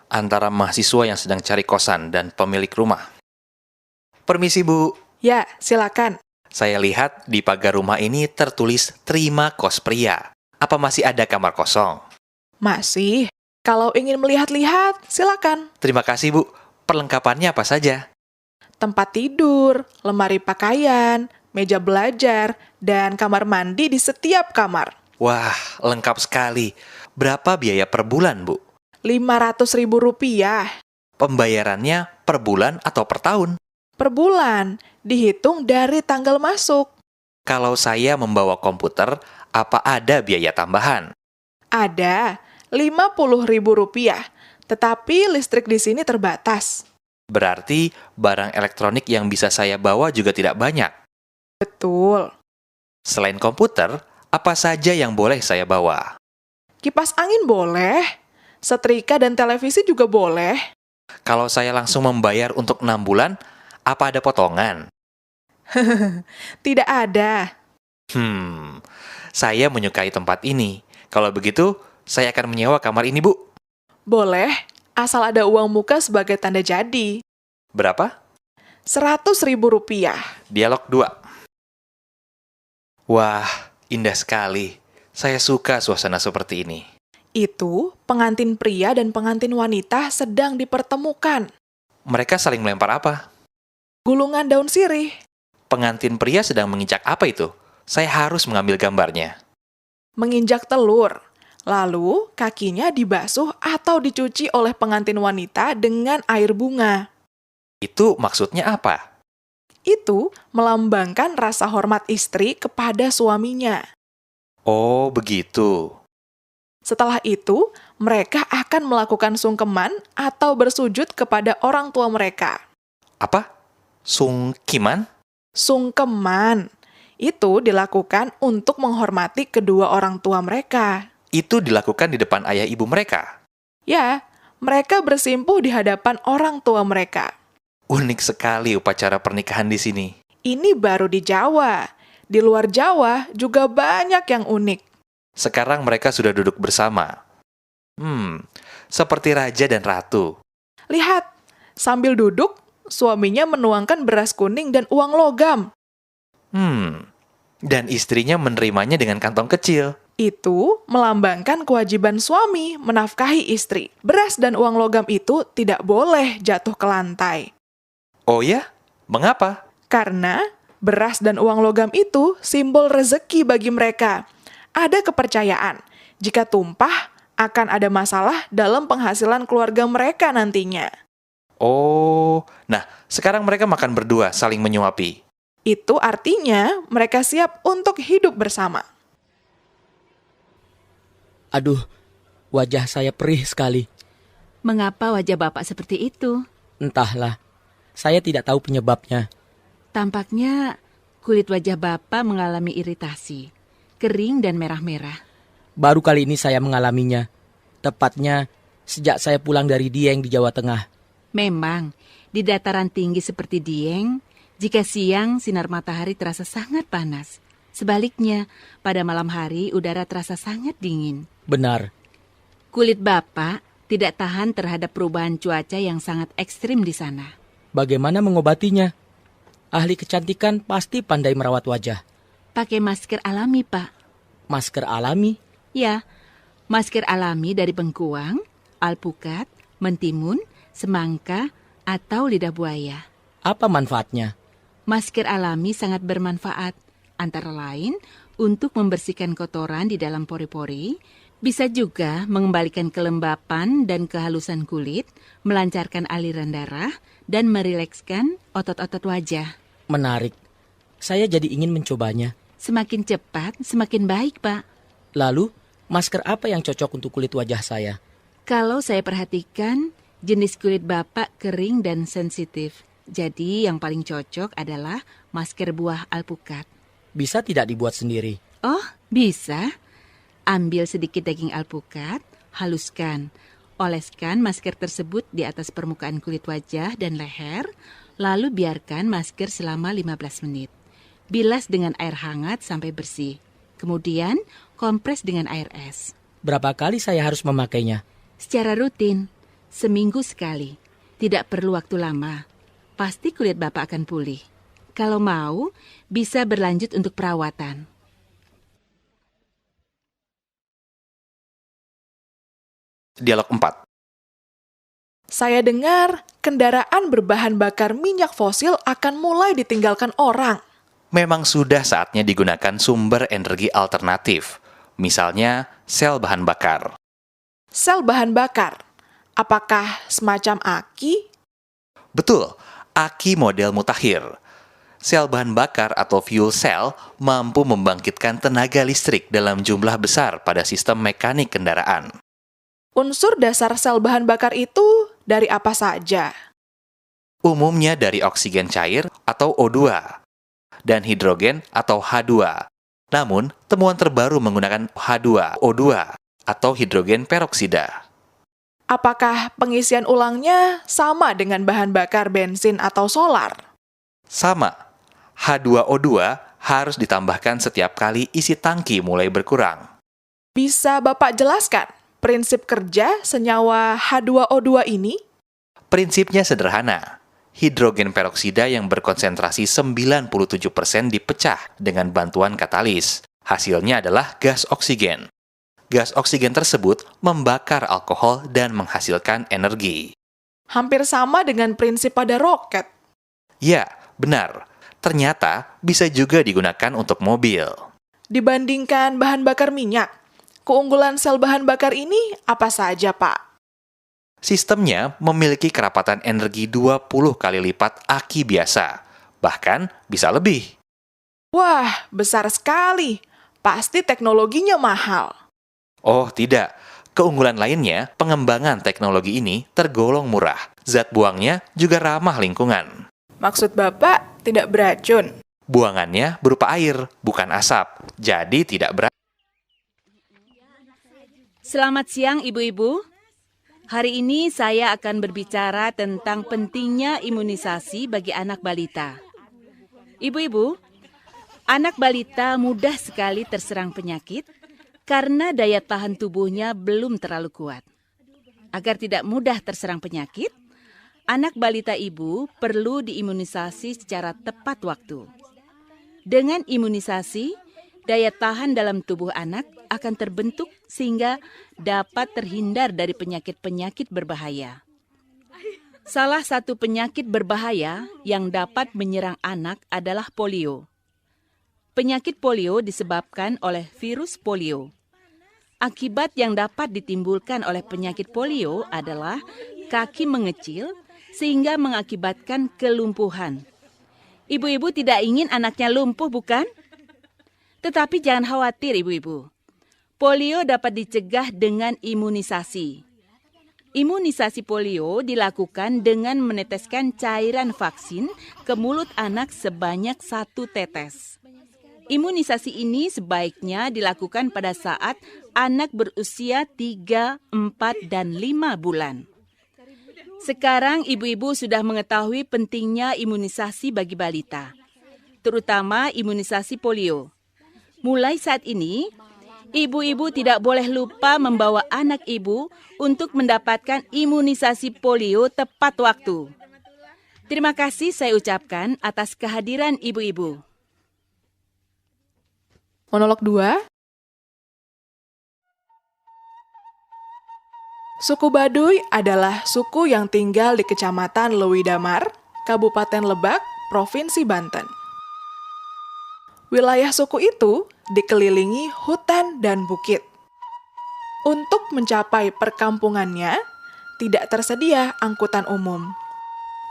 antara mahasiswa yang sedang cari kosan dan pemilik rumah. Permisi, Bu. Ya, silakan. Saya lihat di pagar rumah ini tertulis terima kos pria. Apa masih ada kamar kosong? Masih. Kalau ingin melihat-lihat, silakan. Terima kasih, Bu. Perlengkapannya apa saja? Tempat tidur, lemari pakaian, meja belajar, dan kamar mandi di setiap kamar. Wah, lengkap sekali. Berapa biaya per bulan, Bu? Rp500.000 Pembayarannya per bulan atau per tahun? per bulan, dihitung dari tanggal masuk. Kalau saya membawa komputer, apa ada biaya tambahan? Ada Rp50.000, tetapi listrik di sini terbatas. Berarti barang elektronik yang bisa saya bawa juga tidak banyak. Betul. Selain komputer, apa saja yang boleh saya bawa? Kipas angin boleh, setrika dan televisi juga boleh. Kalau saya langsung membayar untuk 6 bulan, apa ada potongan? Tidak ada. Saya menyukai tempat ini. Kalau begitu, saya akan menyewa kamar ini, Bu. Boleh, asal ada uang muka sebagai tanda jadi. Berapa? Rp100.000. Dialog 2. Wah, indah sekali. Saya suka suasana seperti ini. Itu pengantin pria dan pengantin wanita sedang dipertemukan. Mereka saling melempar apa? Gulungan daun sirih. Pengantin pria sedang menginjak apa itu? Saya harus mengambil gambarnya. Menginjak telur. Lalu, kakinya dibasuh atau dicuci oleh pengantin wanita dengan air bunga. Itu maksudnya apa? Itu melambangkan rasa hormat istri kepada suaminya. Oh, begitu. Setelah itu, mereka akan melakukan sungkeman atau bersujud kepada orang tua mereka. Apa? Sungkiman? Sungkeman. Itu dilakukan untuk menghormati kedua orang tua mereka. Itu dilakukan di depan ayah ibu mereka. Ya, mereka bersimpuh di hadapan orang tua mereka. Unik sekali upacara pernikahan di sini. Ini baru di Jawa. Di luar Jawa juga banyak yang unik. Sekarang mereka sudah duduk bersama. Seperti raja dan ratu. Lihat, sambil duduk, suaminya menuangkan beras kuning dan uang logam. Dan istrinya menerimanya dengan kantong kecil. Itu melambangkan kewajiban suami menafkahi istri. Beras dan uang logam itu tidak boleh jatuh ke lantai. Oh ya? Mengapa? Karena beras dan uang logam itu simbol rezeki bagi mereka. Ada kepercayaan, jika tumpah akan ada masalah dalam penghasilan keluarga mereka nantinya. Oh, nah sekarang mereka makan berdua, saling menyuapi. Itu artinya mereka siap untuk hidup bersama. Aduh, wajah saya perih sekali. Mengapa wajah Bapak seperti itu? Entahlah, saya tidak tahu penyebabnya. Tampaknya kulit wajah Bapak mengalami iritasi, kering dan merah-merah. Baru kali ini saya mengalaminya. Tepatnya sejak saya pulang dari Dieng di Jawa Tengah. Memang, di dataran tinggi seperti Dieng, jika siang sinar matahari terasa sangat panas. Sebaliknya, pada malam hari udara terasa sangat dingin. Benar. Kulit Bapak tidak tahan terhadap perubahan cuaca yang sangat ekstrim di sana. Bagaimana mengobatinya? Ahli kecantikan pasti pandai merawat wajah. Pakai masker alami, Pak. Masker alami? Ya, masker alami dari bengkuang, alpukat, mentimun, semangka, atau lidah buaya. Apa manfaatnya? Masker alami sangat bermanfaat, antara lain untuk membersihkan kotoran di dalam pori-pori, bisa juga mengembalikan kelembapan dan kehalusan kulit, melancarkan aliran darah, dan merilekskan otot-otot wajah. Menarik. Saya jadi ingin mencobanya. Semakin cepat, semakin baik, Pak. Lalu, masker apa yang cocok untuk kulit wajah saya? Kalau saya perhatikan, jenis kulit Bapak kering dan sensitif. Jadi yang paling cocok adalah masker buah alpukat. Bisa tidak dibuat sendiri? Oh, bisa. Ambil sedikit daging alpukat, haluskan. Oleskan masker tersebut di atas permukaan kulit wajah dan leher, lalu biarkan masker selama 15 menit. Bilas dengan air hangat sampai bersih. Kemudian, kompres dengan air es. Berapa kali saya harus memakainya? Secara rutin, Seminggu sekali. Tidak perlu waktu lama. Pasti kulit Bapak akan pulih. Kalau mau, bisa berlanjut untuk perawatan. Dialog 4. Saya dengar kendaraan berbahan bakar minyak fosil akan mulai ditinggalkan orang. Memang sudah saatnya digunakan sumber energi alternatif, misalnya sel bahan bakar. Sel bahan bakar, apakah semacam aki? Betul, aki model mutakhir. Sel bahan bakar atau fuel cell mampu membangkitkan tenaga listrik dalam jumlah besar pada sistem mekanik kendaraan. Unsur dasar sel bahan bakar itu dari apa saja? Umumnya dari oksigen cair atau O2 dan hidrogen atau H2. Namun, temuan terbaru menggunakan H2O2 atau hidrogen peroksida. Apakah pengisian ulangnya sama dengan bahan bakar bensin atau solar? Sama, H2O2 harus ditambahkan setiap kali isi tangki mulai berkurang. Bisa Bapak jelaskan prinsip kerja senyawa H2O2 ini? Prinsipnya sederhana. Hidrogen peroksida yang berkonsentrasi 97% dipecah dengan bantuan katalis. Hasilnya adalah gas oksigen. Gas oksigen tersebut membakar alkohol dan menghasilkan energi. Hampir sama dengan prinsip pada roket. Ya, benar. Ternyata bisa juga digunakan untuk mobil. Dibandingkan bahan bakar minyak, keunggulan sel bahan bakar ini apa saja, Pak? Sistemnya memiliki kerapatan energi 20 kali lipat aki biasa. Bahkan bisa lebih. Wah, besar sekali. Pasti teknologinya mahal. Oh, tidak. Keunggulan lainnya, pengembangan teknologi ini tergolong murah. Zat buangnya juga ramah lingkungan. Maksud Bapak tidak beracun? Buangannya berupa air, bukan asap. Jadi tidak berat. Selamat siang, Ibu-ibu. Hari ini saya akan berbicara tentang pentingnya imunisasi bagi anak balita. Ibu-ibu, anak balita mudah sekali terserang penyakit karena daya tahan tubuhnya belum terlalu kuat. Agar tidak mudah terserang penyakit, anak balita ibu perlu diimunisasi secara tepat waktu. Dengan imunisasi, daya tahan dalam tubuh anak akan terbentuk sehingga dapat terhindar dari penyakit-penyakit berbahaya. Salah satu penyakit berbahaya yang dapat menyerang anak adalah polio. Penyakit polio disebabkan oleh virus polio. Akibat yang dapat ditimbulkan oleh penyakit polio adalah kaki mengecil sehingga mengakibatkan kelumpuhan. Ibu-ibu tidak ingin anaknya lumpuh, bukan? Tetapi jangan khawatir, ibu-ibu. Polio dapat dicegah dengan imunisasi. Imunisasi polio dilakukan dengan meneteskan cairan vaksin ke mulut anak sebanyak 1 tetes. Imunisasi ini sebaiknya dilakukan pada saat anak berusia 3, 4, dan 5 bulan. Sekarang ibu-ibu sudah mengetahui pentingnya imunisasi bagi balita, terutama imunisasi polio. Mulai saat ini, ibu-ibu tidak boleh lupa membawa anak ibu untuk mendapatkan imunisasi polio tepat waktu. Terima kasih saya ucapkan atas kehadiran ibu-ibu. Monolog 2. Suku Baduy adalah suku yang tinggal di Kecamatan Lewidamar, Kabupaten Lebak, Provinsi Banten. Wilayah suku itu dikelilingi hutan dan bukit. Untuk mencapai perkampungannya, tidak tersedia angkutan umum.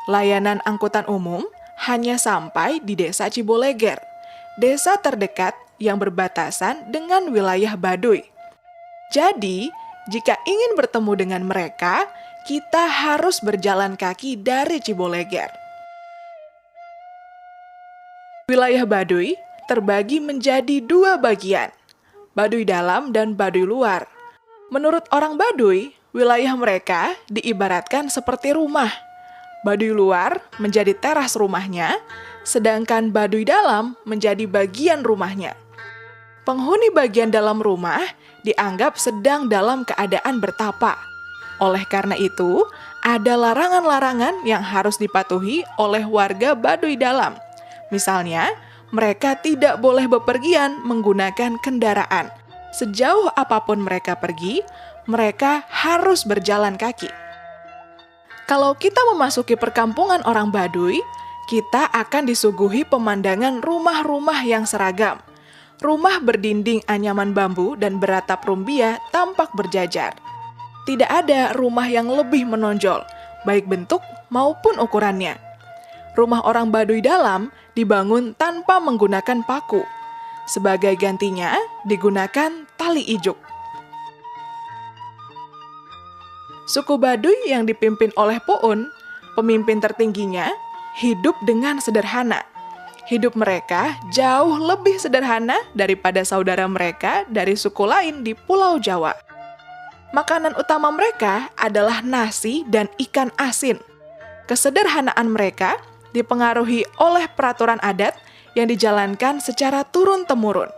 Layanan angkutan umum hanya sampai di Desa Ciboleger, desa terdekat yang berbatasan dengan wilayah Baduy. Jadi, jika ingin bertemu dengan mereka, kita harus berjalan kaki dari Ciboleger. Wilayah Baduy terbagi menjadi 2 bagian, Baduy dalam dan Baduy luar. Menurut orang Baduy, wilayah mereka diibaratkan seperti rumah. Baduy luar menjadi teras rumahnya, sedangkan Baduy dalam menjadi bagian rumahnya. Penghuni bagian dalam rumah dianggap sedang dalam keadaan bertapa. Oleh karena itu, ada larangan-larangan yang harus dipatuhi oleh warga Baduy Dalam. Misalnya, mereka tidak boleh bepergian menggunakan kendaraan. Sejauh apapun mereka pergi, mereka harus berjalan kaki. Kalau kita memasuki perkampungan orang Baduy, kita akan disuguhi pemandangan rumah-rumah yang seragam. Rumah berdinding anyaman bambu dan beratap rumbia tampak berjajar. Tidak ada rumah yang lebih menonjol, baik bentuk maupun ukurannya. Rumah orang Baduy Dalam dibangun tanpa menggunakan paku. Sebagai gantinya, digunakan tali ijuk. Suku Baduy yang dipimpin oleh Po'un, pemimpin tertingginya, hidup dengan sederhana. Hidup mereka jauh lebih sederhana daripada saudara mereka dari suku lain di Pulau Jawa. Makanan utama mereka adalah nasi dan ikan asin. Kesederhanaan mereka dipengaruhi oleh peraturan adat yang dijalankan secara turun-temurun.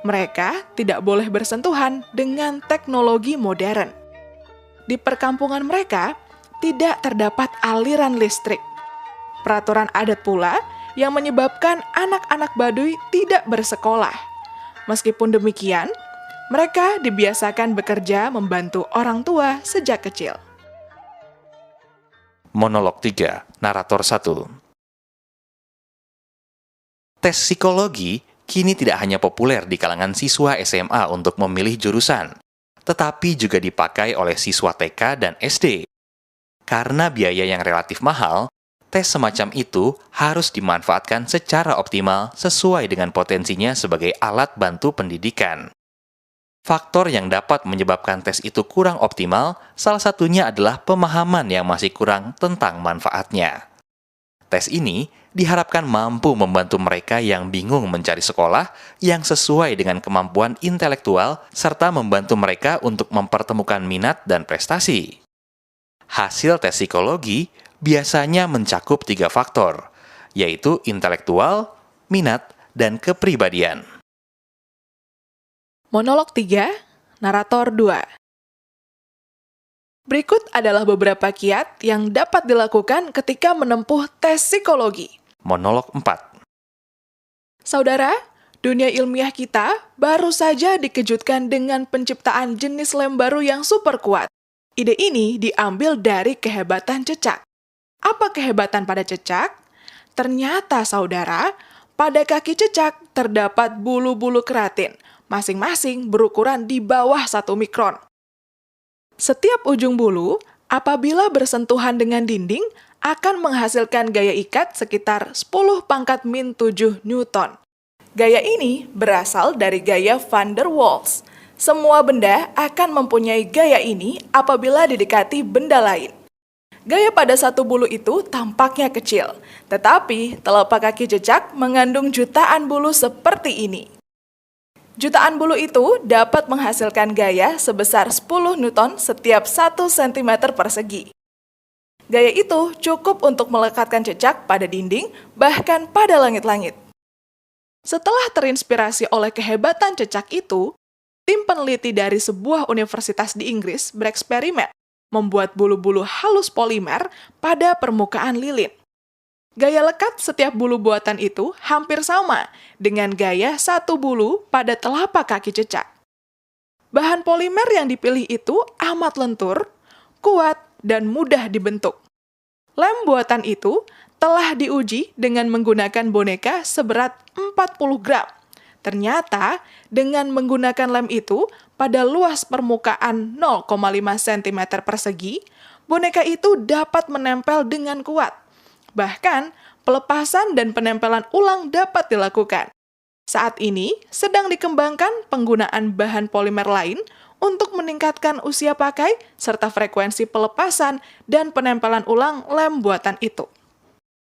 Mereka tidak boleh bersentuhan dengan teknologi modern. Di perkampungan mereka tidak terdapat aliran listrik. Peraturan adat pula yang menyebabkan anak-anak Baduy tidak bersekolah. Meskipun demikian, mereka dibiasakan bekerja membantu orang tua sejak kecil. Monolog 3, Narator 1. Tes psikologi kini tidak hanya populer di kalangan siswa SMA untuk memilih jurusan, tetapi juga dipakai oleh siswa TK dan SD. Karena biaya yang relatif mahal, tes semacam itu harus dimanfaatkan secara optimal sesuai dengan potensinya sebagai alat bantu pendidikan. Faktor yang dapat menyebabkan tes itu kurang optimal, salah satunya adalah pemahaman yang masih kurang tentang manfaatnya. Tes ini diharapkan mampu membantu mereka yang bingung mencari sekolah yang sesuai dengan kemampuan intelektual serta membantu mereka untuk mempertemukan minat dan prestasi. Hasil tes psikologi biasanya mencakup 3 faktor, yaitu intelektual, minat, dan kepribadian. Monolog 3, Narator 2. Berikut adalah beberapa kiat yang dapat dilakukan ketika menempuh tes psikologi. Monolog 4. Saudara, dunia ilmiah kita baru saja dikejutkan dengan penciptaan jenis lem baru yang super kuat. Ide ini diambil dari kehebatan cecak. Apa kehebatan pada cecak? Ternyata, saudara, pada kaki cecak terdapat bulu-bulu keratin, masing-masing berukuran di bawah 1 mikron. Setiap ujung bulu, apabila bersentuhan dengan dinding, akan menghasilkan gaya ikat sekitar 10⁻⁷ Newton. Gaya ini berasal dari gaya van der Waals. Semua benda akan mempunyai gaya ini apabila didekati benda lain. Gaya pada 1 bulu itu tampaknya kecil, tetapi telapak kaki cecak mengandung jutaan bulu seperti ini. Jutaan bulu itu dapat menghasilkan gaya sebesar 10 Newton setiap 1 cm persegi. Gaya itu cukup untuk melekatkan cecak pada dinding, bahkan pada langit-langit. Setelah terinspirasi oleh kehebatan cecak itu, tim peneliti dari sebuah universitas di Inggris bereksperimen membuat bulu-bulu halus polimer pada permukaan lilin. Gaya lekat setiap bulu buatan itu hampir sama dengan gaya 1 bulu pada telapak kaki cecak. Bahan polimer yang dipilih itu amat lentur, kuat, dan mudah dibentuk. Lem buatan itu telah diuji dengan menggunakan boneka seberat 40 gram. Ternyata, dengan menggunakan lem itu pada luas permukaan 0,5 cm persegi, boneka itu dapat menempel dengan kuat. Bahkan, pelepasan dan penempelan ulang dapat dilakukan. Saat ini, sedang dikembangkan penggunaan bahan polimer lain untuk meningkatkan usia pakai serta frekuensi pelepasan dan penempelan ulang lem buatan itu.